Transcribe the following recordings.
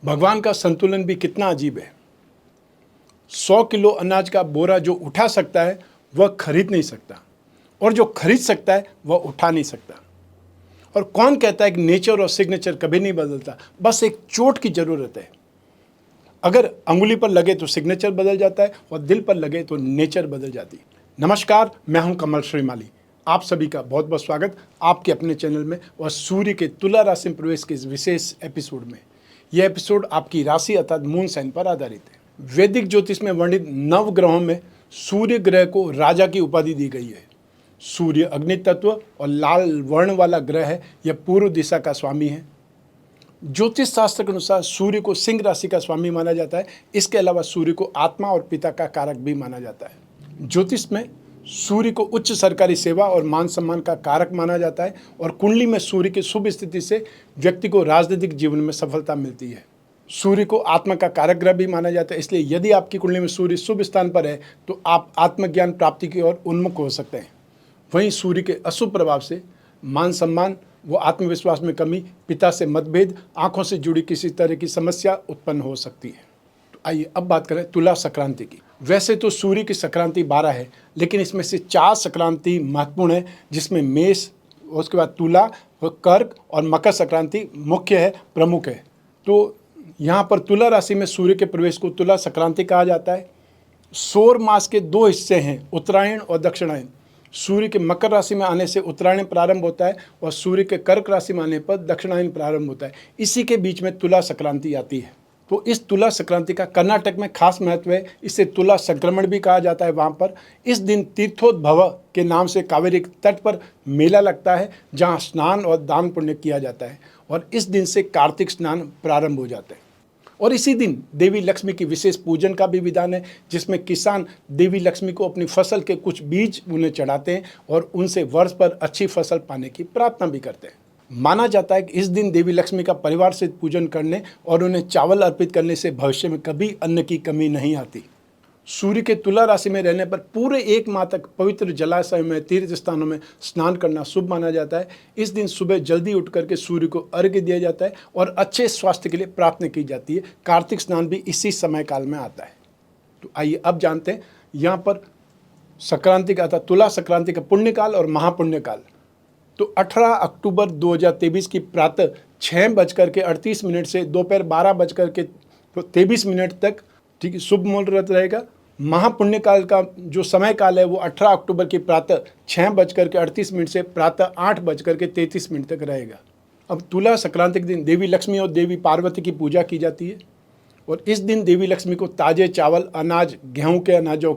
भगवान का संतुलन भी कितना अजीब है। 100 किलो अनाज का बोरा जो उठा सकता है वह खरीद नहीं सकता, और जो खरीद सकता है वह उठा नहीं सकता। और कौन कहता है कि नेचर और सिग्नेचर कभी नहीं बदलता? बस एक चोट की ज़रूरत है। अगर अंगुली पर लगे तो सिग्नेचर बदल जाता है, और दिल पर लगे तो नेचर बदल जाती है। नमस्कार, मैं हूं कमल श्रीमाली। आप सभी का बहुत बहुत स्वागत आपके अपने चैनल में, और सूर्य के तुला राशि में प्रवेश के इस विशेष एपिसोड में। यह एपिसोड आपकी राशि अर्थात मून साइन पर आधारित है। वैदिक ज्योतिष में वर्णित 9 ग्रहों में सूर्य ग्रह को राजा की उपाधि दी गई है। सूर्य अग्नि तत्व और लाल वर्ण वाला ग्रह है। यह पूर्व दिशा का स्वामी है। ज्योतिष शास्त्र के अनुसार सूर्य को सिंह राशि का स्वामी माना जाता है। इसके अलावा सूर्य को आत्मा और पिता का कारक भी माना जाता है। ज्योतिष में सूर्य को उच्च सरकारी सेवा और मान सम्मान का कारक माना जाता है, और कुंडली में सूर्य की शुभ स्थिति से व्यक्ति को राजनीतिक जीवन में सफलता मिलती है। सूर्य को आत्मा का कारक ग्रह भी माना जाता है, इसलिए यदि आपकी कुंडली में सूर्य शुभ स्थान पर है तो आप आत्मज्ञान प्राप्ति की ओर उन्मुख हो सकते हैं। वहीं सूर्य के अशुभ प्रभाव से मान सम्मान व आत्मविश्वास में कमी, पिता से मतभेद, आंखों से जुड़ी किसी तरह की समस्या उत्पन्न हो सकती है। तो आइए अब बात करें तुला संक्रांति की। वैसे तो सूर्य की संक्रांति 12 है, लेकिन इसमें से 4 संक्रांति महत्वपूर्ण है, जिसमें मेष, उसके बाद तुला, कर्क और मकर संक्रांति मुख्य है, प्रमुख है। तो यहाँ पर तुला राशि में सूर्य के प्रवेश को तुला संक्रांति कहा जाता है। सौर मास के 2 हिस्से हैं, उत्तरायण और दक्षिणायन। सूर्य के मकर राशि में आने से उत्तरायण प्रारंभ होता है, और सूर्य के कर्क राशि में आने पर दक्षिणायन प्रारंभ होता है। इसी के बीच में तुला संक्रांति आती है। तो इस तुला संक्रांति का कर्नाटक में खास महत्व है। इसे तुला संक्रमण भी कहा जाता है। वहाँ पर इस दिन तीर्थोद्भव के नाम से कावेरी तट पर मेला लगता है, जहाँ स्नान और दान पुण्य किया जाता है, और इस दिन से कार्तिक स्नान प्रारंभ हो जाते हैं। और इसी दिन देवी लक्ष्मी की विशेष पूजन का भी विधान है, जिसमें किसान देवी लक्ष्मी को अपनी फसल के कुछ बीज उन्हें चढ़ाते हैं और उनसे वर्ष पर अच्छी फसल पाने की प्रार्थना भी करते हैं। माना जाता है कि इस दिन देवी लक्ष्मी का परिवार से पूजन करने और उन्हें चावल अर्पित करने से भविष्य में कभी अन्न की कमी नहीं आती। सूर्य के तुला राशि में रहने पर पूरे 1 माह तक पवित्र जलाशय में, तीर्थ स्थानों में स्नान करना शुभ माना जाता है। इस दिन सुबह जल्दी उठ करके सूर्य को अर्घ्य दिया जाता है और अच्छे स्वास्थ्य के लिए प्रार्थना की जाती है। कार्तिक स्नान भी इसी समय काल में आता है। तो आइए अब जानते हैं यहाँ पर संक्रांति का अर्थात तुला संक्रांति का पुण्यकाल और महापुण्यकाल। तो 18 अक्टूबर 2023 की प्रातः 6:38 से दोपहर 12:23 तक, ठीक है, शुभ मुहूर्त रहेगा। महापुण्यकाल का जो समय काल है वो 18 अक्टूबर की प्रातः 6:38 से प्रातः 8:33 तक रहेगा। अब तुला संक्रांति के दिन देवी लक्ष्मी और देवी पार्वती की पूजा की जाती है, और इस दिन देवी लक्ष्मी को ताजे चावल, अनाज, गेहूं के अनाजों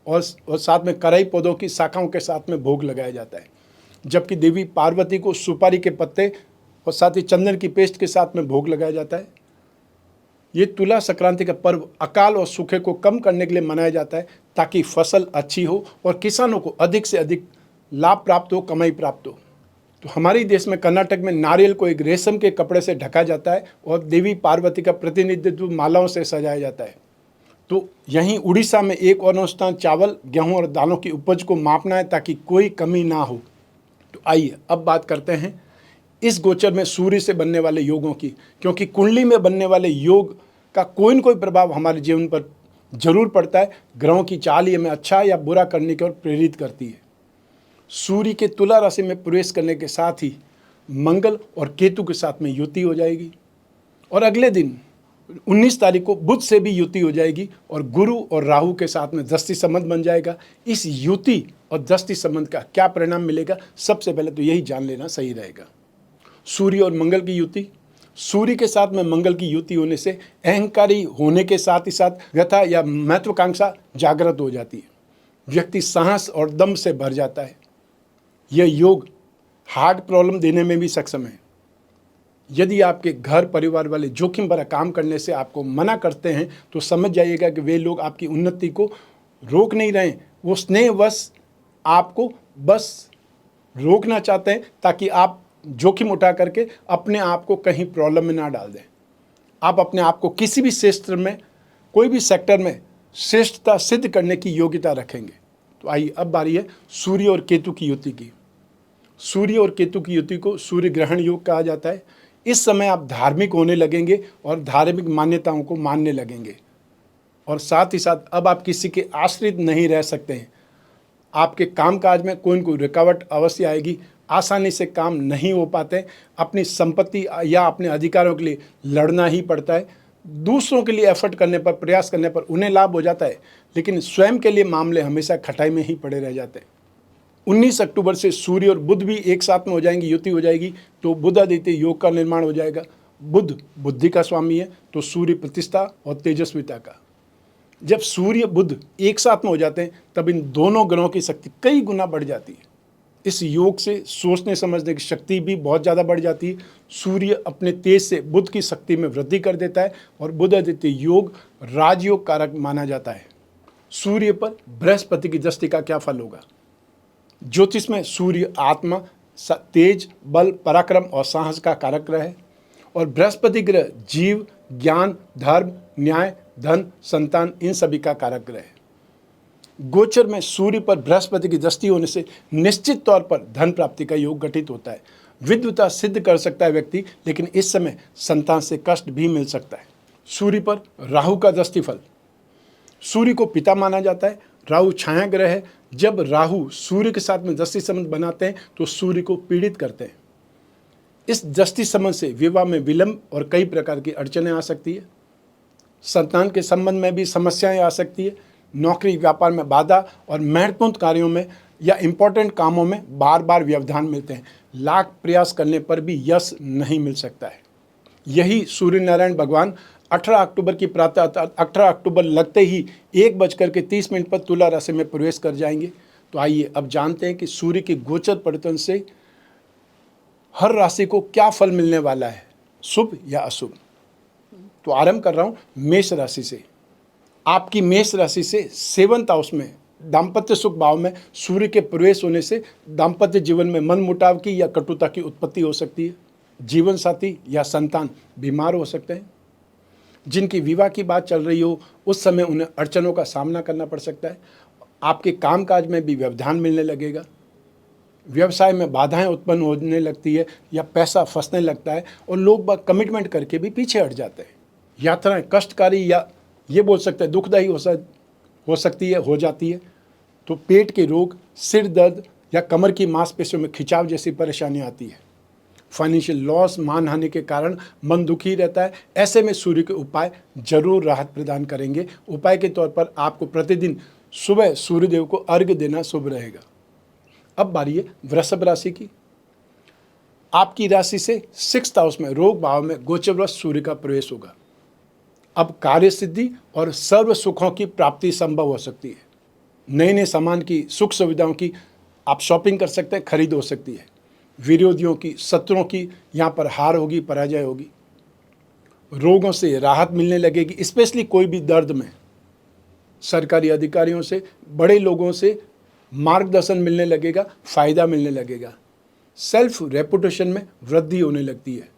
और साथ में करई पौधों की शाखाओं के साथ में भोग लगाया जाता है, जबकि देवी पार्वती को सुपारी के पत्ते और साथ ही चंदन की पेस्ट के साथ में भोग लगाया जाता है। ये तुला संक्रांति का पर्व अकाल और सूखे को कम करने के लिए मनाया जाता है, ताकि फसल अच्छी हो और किसानों को अधिक से अधिक लाभ प्राप्त हो, कमाई प्राप्त हो। तो हमारे देश में कर्नाटक में नारियल को एक रेशम के कपड़े से ढका जाता है और देवी पार्वती का प्रतिनिधित्व मालाओं से सजाया जाता है। तो यहीं उड़ीसा में एक और अनुष्ठान चावल, गेहूँ और दालों की उपज को मापना है, ताकि कोई कमी ना हो। तो आइए अब बात करते हैं इस गोचर में सूर्य से बनने वाले योगों की, क्योंकि कुंडली में बनने वाले योग का कोई न कोई प्रभाव हमारे जीवन पर जरूर पड़ता है। ग्रहों की चाल हमें अच्छा या बुरा करने की ओर प्रेरित करती है। सूर्य के तुला राशि में प्रवेश करने के साथ ही मंगल और केतु के साथ में युति हो जाएगी, और अगले दिन 19 तारीख को बुध से भी युति हो जाएगी, और गुरु और राहु के साथ में दृष्टि संबंध बन जाएगा। इस युति और दृष्टि संबंध का क्या परिणाम मिलेगा, सबसे पहले तो यही जान लेना सही रहेगा। सूर्य और मंगल की युति, सूर्य के साथ में मंगल की युति होने से अहंकारी होने के साथ ही साथ व्यथा या महत्वाकांक्षा जागृत हो जाती है। व्यक्ति साहस और दम से भर जाता है। यह योग हार्ट प्रॉब्लम देने में भी सक्षम है। यदि आपके घर परिवार वाले जोखिम भरा काम करने से आपको मना करते हैं, तो समझ जाइएगा कि वे लोग आपकी उन्नति को रोक नहीं रहे, वो स्नेहवश आपको बस रोकना चाहते हैं, ताकि आप जोखिम उठा करके अपने आप को कहीं प्रॉब्लम में ना डाल दें। आप अपने आप को किसी भी क्षेत्र में, कोई भी सेक्टर में श्रेष्ठता सिद्ध करने की योग्यता रखेंगे। तो आइए अब बारी है सूर्य और केतु की युति की। सूर्य और केतु की युति को सूर्य ग्रहण योग कहा जाता है। इस समय आप धार्मिक होने लगेंगे और धार्मिक मान्यताओं को मानने लगेंगे। और साथ ही साथ अब आप किसी के आश्रित नहीं रह सकते हैं। आपके कामकाज में कोई न कोई रुकावट अवश्य आएगी, आसानी से काम नहीं हो पाते, अपनी संपत्ति या अपने अधिकारों के लिए लड़ना ही पड़ता है। दूसरों के लिए एफर्ट करने पर, प्रयास करने पर उन्हें लाभ हो जाता है, लेकिन स्वयं के लिए मामले हमेशा खटाई में ही पड़े रह जाते हैं। 19 अक्टूबर से सूर्य और बुध भी एक साथ में हो जाएंगी, युति हो जाएगी, तो बुध आदित्य योग का निर्माण हो जाएगा। बुध बुद्धि का स्वामी है, तो सूर्य प्रतिष्ठा और तेजस्विता का। जब सूर्य बुध एक साथ में हो जाते हैं तब इन दोनों ग्रहों की शक्ति कई गुना बढ़ जाती है। इस योग से सोचने समझने की शक्ति भी बहुत ज़्यादा बढ़ जाती है। सूर्य अपने तेज से बुध की शक्ति में वृद्धि कर देता है और बुध आदित्य योग राजयोग कारक माना जाता है। सूर्य पर बृहस्पति की दृष्टि का क्या फल होगा? ज्योतिष में सूर्य आत्मा, तेज, बल, पराक्रम और साहस का कारक ग्रह है और बृहस्पति ग्रह जीव, ज्ञान, धर्म, न्याय, धन, संतान, इन सभी का कारक ग्रह है। गोचर में सूर्य पर बृहस्पति की दृष्टि होने से निश्चित तौर पर धन प्राप्ति का योग गठित होता है। विद्वता सिद्ध कर सकता है व्यक्ति, लेकिन इस समय संतान से कष्ट भी मिल सकता है। सूर्य पर राहु का दृष्टिफल। सूर्य को पिता माना जाता है, राहु छाया ग्रह है। जब राहु सूर्य के साथ में दृष्टि संबंध बनाते हैं तो सूर्य को पीड़ित करते हैं। इस दृष्टि संबंध से विवाह में विलंब और कई प्रकार की अड़चनें आ सकती है। संतान के संबंध में भी समस्याएं आ सकती है। नौकरी व्यापार में बाधा और महत्वपूर्ण कार्यों में या इंपॉर्टेंट कामों में बार बार व्यवधान मिलते हैं। लाख प्रयास करने पर भी यश नहीं मिल सकता है। यही सूर्य नारायण भगवान 18 अक्टूबर की प्रातः 18 अक्टूबर लगते ही 1:30 पर तुला राशि में प्रवेश कर जाएंगे। तो आइए अब जानते हैं कि सूर्य के गोचर परिवर्तन से हर राशि को क्या फल मिलने वाला है, शुभ या अशुभ। तो आरंभ कर रहा हूं मेष राशि से। आपकी मेष राशि से 7th हाउस में दाम्पत्य सुख भाव में सूर्य के प्रवेश होने से दाम्पत्य जीवन में मन मुटाव की या कटुता की उत्पत्ति हो सकती है। जीवन साथी या संतान बीमार हो सकते हैं। जिनकी विवाह की बात चल रही हो उस समय उन्हें अड़चनों का सामना करना पड़ सकता है। आपके कामकाज में भी व्यवधान मिलने लगेगा। व्यवसाय में बाधाएं उत्पन्न होने लगती है या पैसा फंसने लगता है और लोग कमिटमेंट करके भी पीछे हट जाते हैं। यात्राएं कष्टकारी या ये बोल सकते हैं दुखदायी हो सकती है, हो जाती है। तो पेट के रोग, सिर दर्द या कमर की मांसपेशियों में खिंचाव जैसी परेशानी आती है। फाइनेंशियल लॉस, मानहानि के कारण मन दुखी रहता है। ऐसे में सूर्य के उपाय जरूर राहत प्रदान करेंगे। उपाय के तौर पर आपको प्रतिदिन सुबह सूर्यदेव को अर्घ्य देना शुभ रहेगा। अब बारी है वृषभ राशि की। आपकी राशि से 6th हाउस में रोग भाव में गोचरवश सूर्य का प्रवेश होगा। अब कार्य सिद्धि और सर्व सुखों की प्राप्ति संभव हो सकती है। नए नए सामान की, सुख सुविधाओं की आप शॉपिंग कर सकते हैं, खरीद हो सकती है। विरोधियों की, शत्रुओं की यहाँ पर हार होगी, पराजय होगी। रोगों से राहत मिलने लगेगी, स्पेशली कोई भी दर्द में। सरकारी अधिकारियों से, बड़े लोगों से मार्गदर्शन मिलने लगेगा, फायदा मिलने लगेगा। सेल्फ रेपुटेशन में वृद्धि होने लगती है।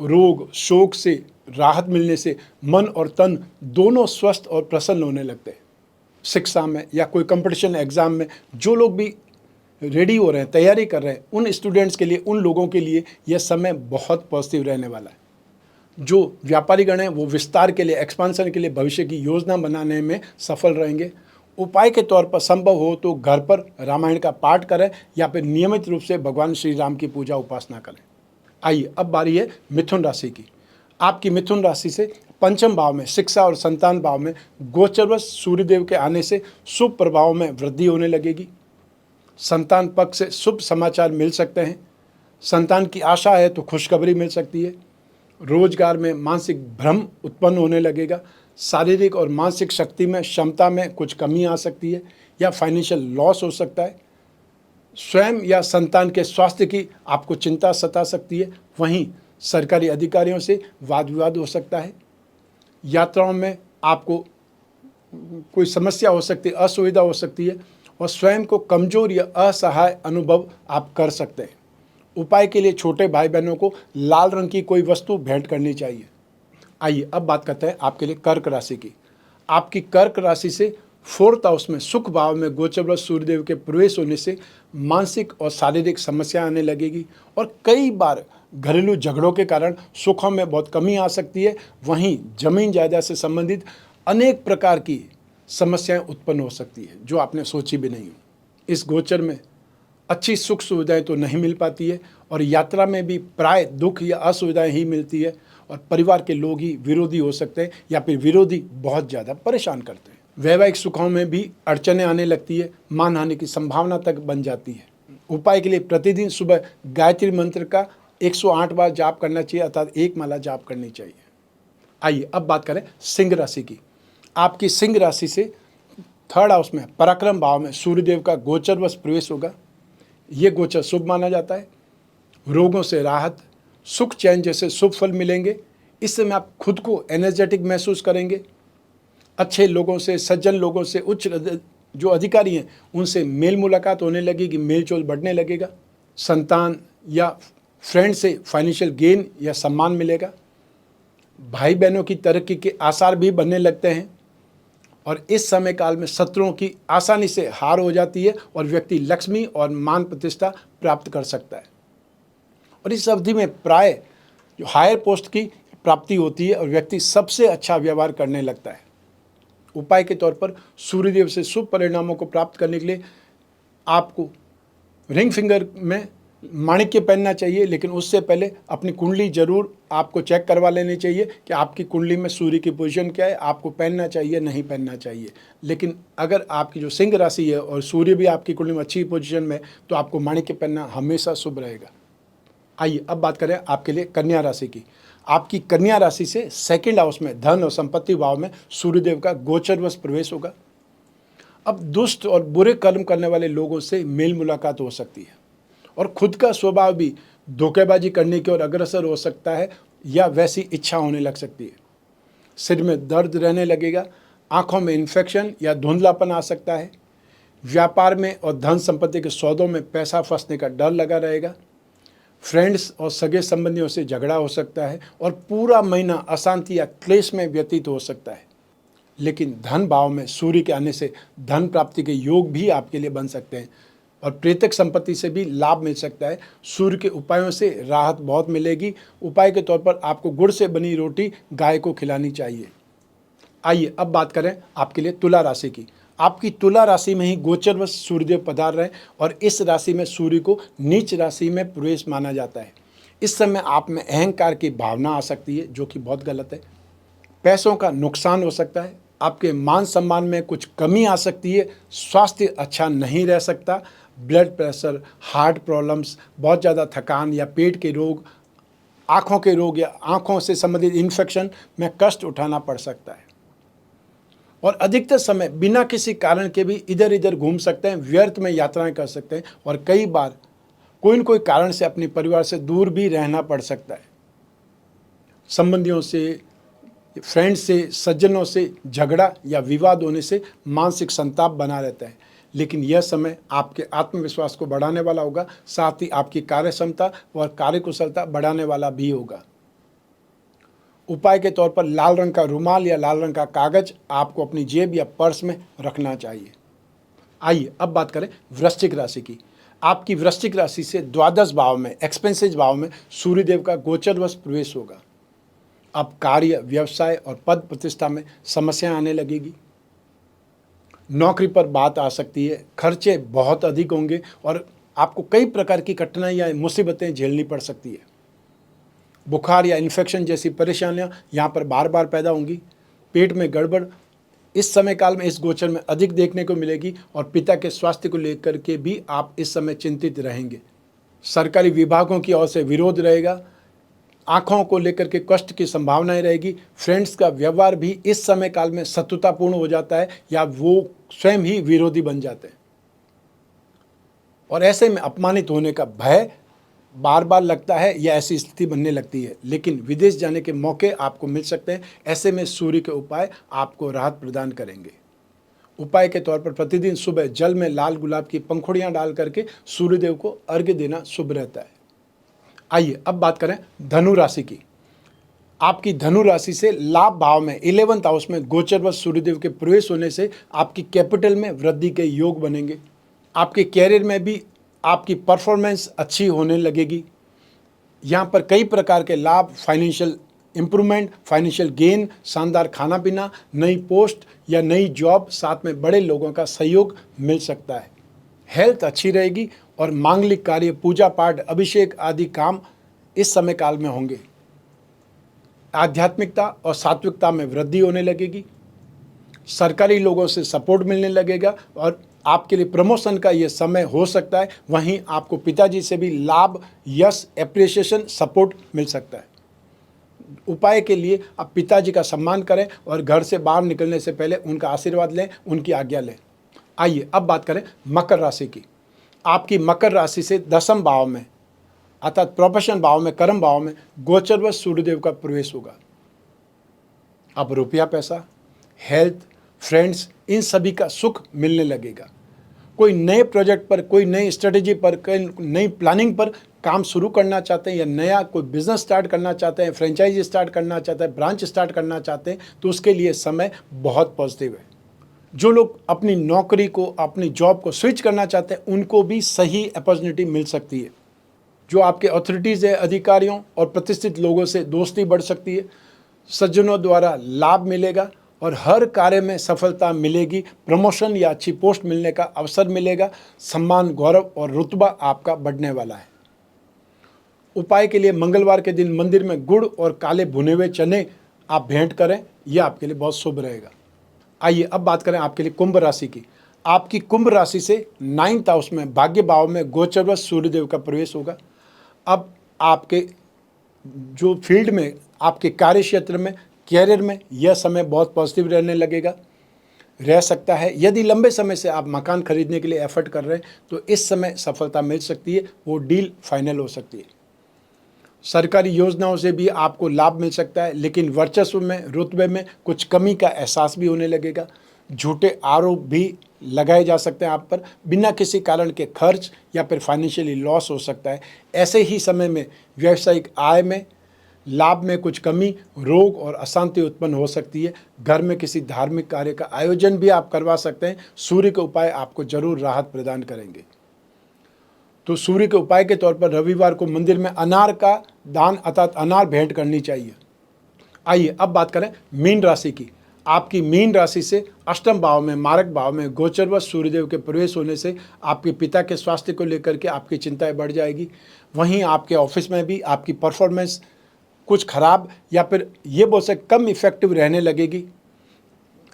रोग, शोक से राहत मिलने से मन और तन दोनों स्वस्थ और प्रसन्न होने लगते हैं। शिक्षा में या कोई कंपटीशन एग्जाम में जो लोग भी रेडी हो रहे हैं, तैयारी कर रहे हैं, उन स्टूडेंट्स के लिए, उन लोगों के लिए यह समय बहुत पॉजिटिव रहने वाला है। जो व्यापारीगण हैं वो विस्तार के लिए, एक्सपांशन के लिए भविष्य की योजना बनाने में सफल रहेंगे। उपाय के तौर पर संभव हो तो घर पर रामायण का पाठ करें या फिर नियमित रूप से भगवान श्री राम की पूजा उपासना करें। आइए अब बारी है मिथुन राशि की। आपकी मिथुन राशि से 5th भाव में, शिक्षा और संतान भाव में गोचरवश सूर्यदेव के आने से शुभ प्रभाव में वृद्धि होने लगेगी। संतान पक्ष से शुभ समाचार मिल सकते हैं। संतान की आशा है तो खुशखबरी मिल सकती है। रोजगार में मानसिक भ्रम उत्पन्न होने लगेगा। शारीरिक और मानसिक शक्ति में, क्षमता में कुछ कमी आ सकती है या फाइनेंशियल लॉस हो सकता है। स्वयं या संतान के स्वास्थ्य की आपको चिंता सता सकती है। वहीं सरकारी अधिकारियों से वाद विवाद हो सकता है। यात्राओं में आपको कोई समस्या हो सकती है, असुविधा हो सकती है और स्वयं को कमजोर या असहाय अनुभव आप कर सकते हैं। उपाय के लिए छोटे भाई बहनों को लाल रंग की कोई वस्तु भेंट करनी चाहिए। आइए अब बात करते हैं आपके लिए कर्क राशि की। आपकी कर्क राशि से 4th हाउस में सुख भाव में गोचरवश सूर्यदेव के प्रवेश होने से मानसिक और शारीरिक समस्या आने लगेगी और कई बार घरेलू झगड़ों के कारण सुखों में बहुत कमी आ सकती है। वहीं जमीन जायदाद से संबंधित अनेक प्रकार की समस्याएं उत्पन्न हो सकती है जो आपने सोची भी नहीं हो। इस गोचर में अच्छी सुख सुविधाएं तो नहीं मिल पाती है और यात्रा में भी प्राय दुख या असुविधाएं ही मिलती है और परिवार के लोग ही विरोधी हो सकते हैं या फिर विरोधी बहुत ज़्यादा परेशान करते हैं। वैवाहिक सुखों में भी अड़चनें आने लगती है, मानहानि की संभावना तक बन जाती है। उपाय के लिए प्रतिदिन सुबह गायत्री मंत्र का 108 बार जाप करना चाहिए, अर्थात 1 माला जाप करनी चाहिए। आइए अब बात करें सिंह राशि की। आपकी सिंह राशि से 3rd हाउस में पराक्रम भाव में सूर्यदेव का गोचरवश प्रवेश होगा। ये गोचर शुभ माना जाता है। रोगों से राहत, सुख चैन जैसे शुभ फल मिलेंगे। इस समय आप खुद को एनर्जेटिक महसूस करेंगे। अच्छे लोगों से, सज्जन लोगों से, उच्च जो अधिकारी हैं उनसे मेल मुलाकात होने लगेगी, मेलजोल बढ़ने लगेगा। संतान या फ्रेंड से फाइनेंशियल गेन या सम्मान मिलेगा। भाई बहनों की तरक्की के आसार भी बनने लगते हैं और इस समय काल में शत्रुओं की आसानी से हार हो जाती है और व्यक्ति लक्ष्मी और मान प्रतिष्ठा प्राप्त कर सकता है। और इस अवधि में प्राय जो हायर पोस्ट की प्राप्ति होती है और व्यक्ति सबसे अच्छा व्यवहार करने लगता है। उपाय के तौर पर सूर्यदेव से शुभ परिणामों को प्राप्त करने के लिए आपको रिंग फिंगर में माणिक्य पहनना चाहिए, लेकिन उससे पहले अपनी कुंडली जरूर आपको चेक करवा लेनी चाहिए कि आपकी कुंडली में सूर्य की पोजीशन क्या है, आपको पहनना चाहिए नहीं पहनना चाहिए। लेकिन अगर आपकी जो सिंह राशि है और सूर्य भी आपकी कुंडली में अच्छी पोजीशन में, तो आपको माणिक्य पहनना हमेशा शुभ रहेगा। आइए अब बात करें आपके लिए कन्या राशि की। आपकी कन्या राशि से 2nd हाउस में धन और संपत्ति भाव में सूर्यदेव का गोचरवश प्रवेश होगा। अब दुष्ट और बुरे कर्म करने वाले लोगों से मेल मुलाकात हो सकती है और खुद का स्वभाव भी धोखेबाजी करने की ओर अग्रसर हो सकता है या वैसी इच्छा होने लग सकती है। सिर में दर्द रहने लगेगा, आंखों में इन्फेक्शन या धुंधलापन आ सकता है। व्यापार में और धन संपत्ति के सौदों में पैसा फंसने का डर लगा रहेगा। फ्रेंड्स और सगे संबंधियों से झगड़ा हो सकता है और पूरा महीना अशांति या क्लेश में व्यतीत हो सकता है। लेकिन धन भाव में सूर्य के आने से धन प्राप्ति के योग भी आपके लिए बन सकते हैं और प्रेतक संपत्ति से भी लाभ मिल सकता है। सूर्य के उपायों से राहत बहुत मिलेगी। उपाय के तौर पर आपको गुड़ से बनी रोटी गाय को खिलानी चाहिए। आइए अब बात करें आपके लिए तुला राशि की। आपकी तुला राशि में ही गोचरवश सूर्यदेव पधार रहे और इस राशि में सूर्य को नीच राशि में प्रवेश माना जाता है। इस समय आप में अहंकार की भावना आ सकती है, जो कि बहुत गलत है। पैसों का नुकसान हो सकता है। आपके मान सम्मान में कुछ कमी आ सकती है। स्वास्थ्य अच्छा नहीं रह सकता। ब्लड प्रेशर, हार्ट प्रॉब्लम्स, बहुत ज़्यादा थकान या पेट के रोग, आँखों के रोग या आँखों से संबंधित इन्फेक्शन में कष्ट उठाना पड़ सकता है। और अधिकतर समय बिना किसी कारण के भी इधर इधर घूम सकते हैं, व्यर्थ में यात्राएं कर सकते हैं और कई बार कोई न कोई कारण से अपने परिवार से दूर भी रहना पड़ सकता है। संबंधियों से, फ्रेंड से, सज्जनों से झगड़ा या विवाद होने से मानसिक संताप बना रहता है। लेकिन यह समय आपके आत्मविश्वास को बढ़ाने वाला होगा, साथ ही आपकी कार्य क्षमता और कार्यकुशलता बढ़ाने वाला भी होगा। उपाय के तौर पर लाल रंग का रुमाल या लाल रंग का कागज आपको अपनी जेब या पर्स में रखना चाहिए। आइए अब बात करें वृश्चिक राशि की। आपकी वृश्चिक राशि से द्वादश भाव में, एक्सपेंसेज भाव में सूर्यदेव का गोचरवश प्रवेश होगा। अब कार्य, व्यवसाय और पद प्रतिष्ठा में समस्याएं आने लगेगी। नौकरी पर बात आ सकती है। खर्चे बहुत अधिक होंगे और आपको कई प्रकार की कठिनाइयाँ, मुसीबतें झेलनी पड़ सकती है। बुखार या इन्फेक्शन जैसी परेशानियां यहाँ पर बार बार पैदा होंगी। पेट में गड़बड़ इस समय काल में इस गोचर में अधिक देखने को मिलेगी और पिता के स्वास्थ्य को लेकर के भी आप इस समय चिंतित रहेंगे। सरकारी विभागों की ओर से विरोध रहेगा। आँखों को लेकर के कष्ट की संभावनाएं रहेगी। फ्रेंड्स का व्यवहार भी इस समय काल में शत्रुतापूर्ण हो जाता है या वो स्वयं ही विरोधी बन जाते हैं और ऐसे में अपमानित होने का भय बार बार लगता है या ऐसी स्थिति बनने लगती है। लेकिन विदेश जाने के मौके आपको मिल सकते हैं। ऐसे में सूर्य के उपाय आपको राहत प्रदान करेंगे। उपाय के तौर पर प्रतिदिन सुबह जल में लाल गुलाब की पंखुड़ियां डाल करके सूर्यदेव को अर्घ्य देना शुभ रहता है। आइए अब बात करें धनु राशि की। आपकी धनु राशि से लाभ भाव में 11th हाउस में गोचरवश सूर्यदेव के प्रवेश होने से आपकी कैपिटल में वृद्धि के योग बनेंगे। आपके कैरियर में भी आपकी परफॉर्मेंस अच्छी होने लगेगी। यहाँ पर कई प्रकार के लाभ, फाइनेंशियल इम्प्रूवमेंट, फाइनेंशियल गेन, शानदार खाना पीना, नई पोस्ट या नई जॉब, साथ में बड़े लोगों का सहयोग मिल सकता है। हेल्थ अच्छी रहेगी और मांगलिक कार्य, पूजा पाठ, अभिषेक आदि काम इस समय काल में होंगे। आध्यात्मिकता और सात्विकता में वृद्धि होने लगेगी। सरकारी लोगों से सपोर्ट मिलने लगेगा और आपके लिए प्रमोशन का ये समय हो सकता है। वहीं आपको पिताजी से भी लाभ, यश, एप्रिसिएशन, सपोर्ट मिल सकता है। उपाय के लिए आप पिताजी का सम्मान करें और घर से बाहर निकलने से पहले उनका आशीर्वाद लें, उनकी आज्ञा लें। आइए अब बात करें मकर राशि की। आपकी मकर राशि से 10वें भाव में अर्थात प्रोफेशन भाव में, कर्म भाव में गोचरवश सूर्यदेव का प्रवेश होगा। अब रुपया पैसा, हेल्थ, फ्रेंड्स, इन सभी का सुख मिलने लगेगा। कोई नए प्रोजेक्ट पर, कोई नई स्ट्रेटेजी पर, कोई नई प्लानिंग पर काम शुरू करना चाहते हैं या नया कोई बिजनेस स्टार्ट करना चाहते हैं, फ्रेंचाइजी स्टार्ट करना चाहते हैं, ब्रांच स्टार्ट करना चाहते हैं, तो उसके लिए समय बहुत पॉजिटिव है। जो लोग अपनी नौकरी को, अपनी जॉब को स्विच करना चाहते हैं, उनको भी सही अपॉर्चुनिटी मिल सकती है। जो आपके अथॉरिटीज़ है, अधिकारियों और प्रतिष्ठित लोगों से दोस्ती बढ़ सकती है। सज्जनों द्वारा लाभ मिलेगा और हर कार्य में सफलता मिलेगी। प्रमोशन या अच्छी पोस्ट मिलने का अवसर मिलेगा। सम्मान, गौरव और रुतबा आपका बढ़ने वाला है। उपाय के लिए मंगलवार के दिन मंदिर में गुड़ और काले भुने हुए चने आप भेंट करें, यह आपके लिए बहुत शुभ रहेगा। आइए अब बात करें आपके लिए कुंभ राशि की। आपकी कुंभ राशि से 9th हाउस में, भाग्य भाव में गोचरवश सूर्यदेव का प्रवेश होगा। अब आपके जो फील्ड में, आपके कार्य क्षेत्र में, कैरियर में यह समय बहुत पॉजिटिव रहने लगेगा, रह सकता है। यदि लंबे समय से आप मकान खरीदने के लिए एफर्ट कर रहे हैं तो इस समय सफलता मिल सकती है, वो डील फाइनल हो सकती है। सरकारी योजनाओं से भी आपको लाभ मिल सकता है, लेकिन वर्चस्व में, रुतबे में कुछ कमी का एहसास भी होने लगेगा। झूठे आरोप भी लगाए जा सकते हैं आप पर, बिना किसी कारण के खर्च या फिर फाइनेंशियली लॉस हो सकता है। ऐसे ही समय में व्यावसायिक आय में, लाभ में कुछ कमी, रोग और अशांति उत्पन्न हो सकती है। घर में किसी धार्मिक कार्य का आयोजन भी आप करवा सकते हैं। सूर्य के उपाय आपको जरूर राहत प्रदान करेंगे। तो सूर्य के उपाय के तौर पर रविवार को मंदिर में अनार का दान अर्थात अनार भेंट करनी चाहिए। आइए अब बात करें मीन राशि की। आपकी मीन राशि से 8वें भाव में, मारक भाव में गोचरवश सूर्यदेव के प्रवेश होने से आपके पिता के स्वास्थ्य को लेकर के आपकी चिंताएं बढ़ जाएगी। वहीं आपके ऑफिस में भी आपकी परफॉर्मेंस कुछ खराब या फिर ये बोल सकते कम इफेक्टिव रहने लगेगी।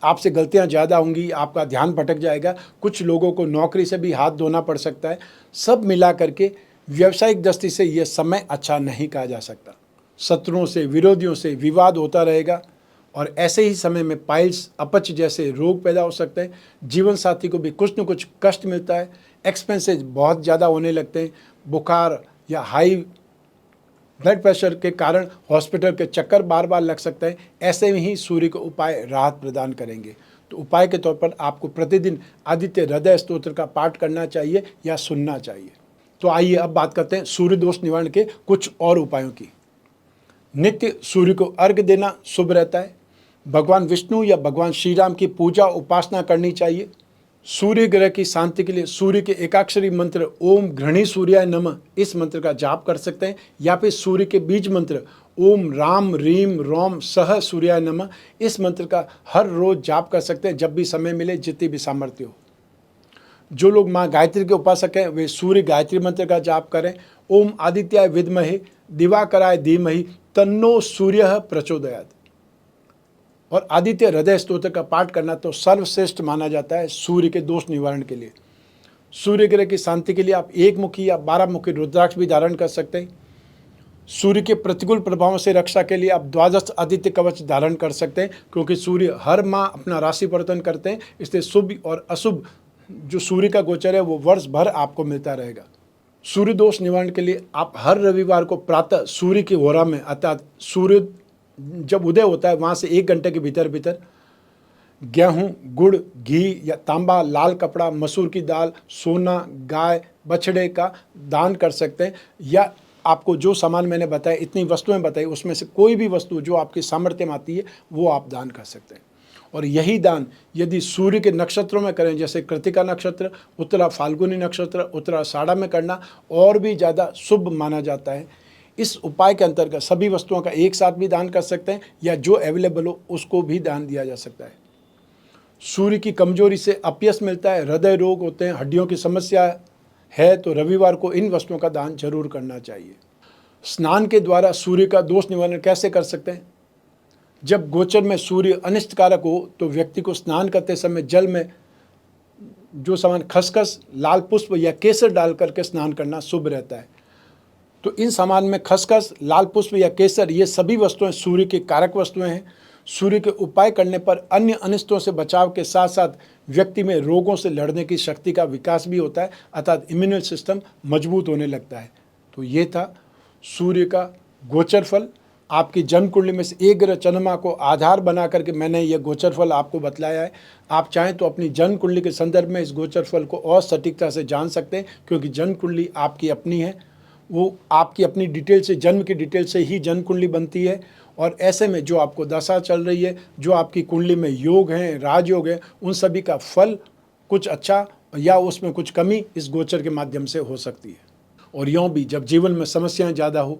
आपसे गलतियां ज़्यादा होंगी, आपका ध्यान भटक जाएगा। कुछ लोगों को नौकरी से भी हाथ धोना पड़ सकता है। सब मिला करके व्यावसायिक दृष्टि से यह समय अच्छा नहीं कहा जा सकता। शत्रुओं से, विरोधियों से विवाद होता रहेगा और ऐसे ही समय में पाइल्स, अपच जैसे रोग पैदा हो सकते हैं। जीवन साथी को भी कुछ न कुछ कष्ट मिलता है। एक्सपेंसेस बहुत ज़्यादा होने लगते हैं। बुखार या हाई ब्लड प्रेशर के कारण हॉस्पिटल के चक्कर बार बार लग सकते हैं। ऐसे में ही सूर्य के उपाय राहत प्रदान करेंगे। तो उपाय के तौर पर आपको प्रतिदिन आदित्य हृदय स्तोत्र का पाठ करना चाहिए या सुनना चाहिए। तो आइए अब बात करते हैं सूर्य दोष निवारण के कुछ और उपायों की। नित्य सूर्य को अर्घ्य देना शुभ रहता है। भगवान विष्णु या भगवान श्री राम की पूजा उपासना करनी चाहिए। सूर्य ग्रह की शांति के लिए सूर्य के एकाक्षरी मंत्र ओम घृणी सूर्याय नमः, इस मंत्र का जाप कर सकते हैं, या फिर सूर्य के बीज मंत्र ओम राम रीम रोम सह सूर्याय नमः, इस मंत्र का हर रोज जाप कर सकते हैं जब भी समय मिले, जितनी भी सामर्थ्य हो। जो लोग माँ गायत्री के उपासक हैं वे सूर्य गायत्री मंत्र का जाप करें। ओम आदित्याय विद्महे दिवाकराय धीमहि तन्नो सूर्य प्रचोदयात्। और आदित्य हृदय स्तोत्र का पाठ करना तो सर्वश्रेष्ठ माना जाता है सूर्य के दोष निवारण के लिए। सूर्य ग्रह की शांति के लिए आप 1 मुखी या 12 मुखी रुद्राक्ष भी धारण कर सकते हैं। सूर्य के प्रतिकूल प्रभावों से रक्षा के लिए आप 12 आदित्य कवच धारण कर सकते हैं, क्योंकि सूर्य हर माह अपना राशि परिवर्तन करते हैं। इसलिए शुभ और अशुभ जो सूर्य का गोचर है वो वर्ष भर आपको मिलता रहेगा। सूर्य दोष निवारण के लिए आप हर रविवार को प्रातः सूर्य की होरा में अर्थात सूर्य जब उदय होता है वहाँ से 1 घंटे के भीतर गेहूँ, गुड़, घी या तांबा, लाल कपड़ा, मसूर की दाल, सोना, गाय, बछड़े का दान कर सकते हैं। या आपको जो सामान मैंने बताया, इतनी वस्तुएं बताई, उसमें से कोई भी वस्तु जो आपके सामर्थ्य में आती है वो आप दान कर सकते हैं। और यही दान यदि सूर्य के नक्षत्रों में करें, जैसे कृतिका नक्षत्र, उत्तरा फाल्गुनी नक्षत्र, उत्तरा आषाढ़ा में करना और भी ज़्यादा शुभ माना जाता है। इस उपाय के अंतर्गत सभी वस्तुओं का एक साथ भी दान कर सकते हैं या जो अवेलेबल हो उसको भी दान दिया जा सकता है। सूर्य की कमजोरी से अपयश मिलता है, हृदय रोग होते हैं, हड्डियों की समस्या है, तो रविवार को इन वस्तुओं का दान जरूर करना चाहिए। स्नान के द्वारा सूर्य का दोष निवारण कैसे कर सकते हैं? जब गोचर में सूर्य अनिष्टकारक हो तो व्यक्ति को स्नान करते समय जल में जो सामान खसखस, लाल पुष्प या केसर डाल करके स्नान करना शुभ रहता है। तो इन सामान में खसखस, लाल पुष्प या केसर, ये सभी वस्तुएं सूर्य की कारक वस्तुएं हैं। सूर्य के उपाय करने पर अन्य अनिष्टों से बचाव के साथ साथ व्यक्ति में रोगों से लड़ने की शक्ति का विकास भी होता है, अर्थात इम्यून सिस्टम मजबूत होने लगता है। तो ये था सूर्य का गोचर फल। आपकी जन्म कुंडली में से एक ग्रह चंद्रमा को आधार बना करके मैंने ये गोचर फल आपको बतलाया है। आप चाहें तो अपनी जन्म कुंडली के संदर्भ में इस गोचर फल को और सटीकता से जान सकते हैं, क्योंकि जन्म कुंडली आपकी अपनी है, वो आपकी अपनी डिटेल से, जन्म की डिटेल से ही जन्म कुंडली बनती है। और ऐसे में जो आपको दशा चल रही है, जो आपकी कुंडली में योग हैं, राजयोग है, उन सभी का फल कुछ अच्छा या उसमें कुछ कमी इस गोचर के माध्यम से हो सकती है। और यूँ भी जब जीवन में समस्याएं ज़्यादा हो,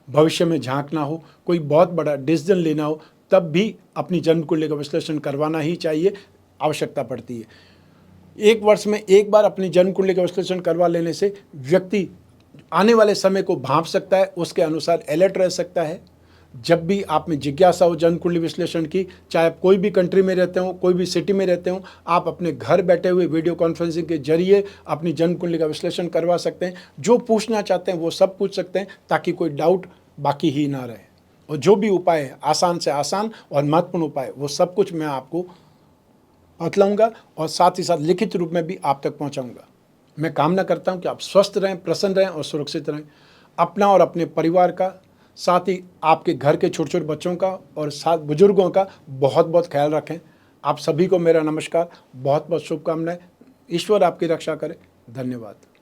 भविष्य में झांकना हो, कोई बहुत बड़ा डिसीजन लेना हो, तब भी अपनी जन्म कुंडली का विश्लेषण करवाना ही चाहिए, आवश्यकता पड़ती है। एक वर्ष में एक बार अपनी जन्म कुंडली का विश्लेषण करवा लेने से व्यक्ति आने वाले समय को भांप सकता है, उसके अनुसार अलर्ट रह सकता है। जब भी आप में जिज्ञासा हो जन्म कुंडली विश्लेषण की, चाहे आप कोई भी कंट्री में रहते हो, कोई भी सिटी में रहते हो, आप अपने घर बैठे हुए वीडियो कॉन्फ्रेंसिंग के जरिए अपनी जन्म कुंडली का विश्लेषण करवा सकते हैं। जो पूछना चाहते हैं वो सब पूछ सकते हैं, ताकि कोई डाउट बाकी ही ना रहे। और जो भी उपाय है, आसान से आसान और महत्वपूर्ण उपाय, वो सब कुछ मैं आपको बतलाऊंगा और साथ ही साथ लिखित रूप में भी आप तक पहुँचाऊँगा। मैं कामना करता हूँ कि आप स्वस्थ रहें, प्रसन्न रहें और सुरक्षित रहें। अपना और अपने परिवार का, साथ ही आपके घर के छोटे छोटे बच्चों का और साथ बुजुर्गों का बहुत बहुत ख्याल रखें। आप सभी को मेरा नमस्कार, बहुत बहुत शुभकामनाएं। ईश्वर आपकी रक्षा करे। धन्यवाद।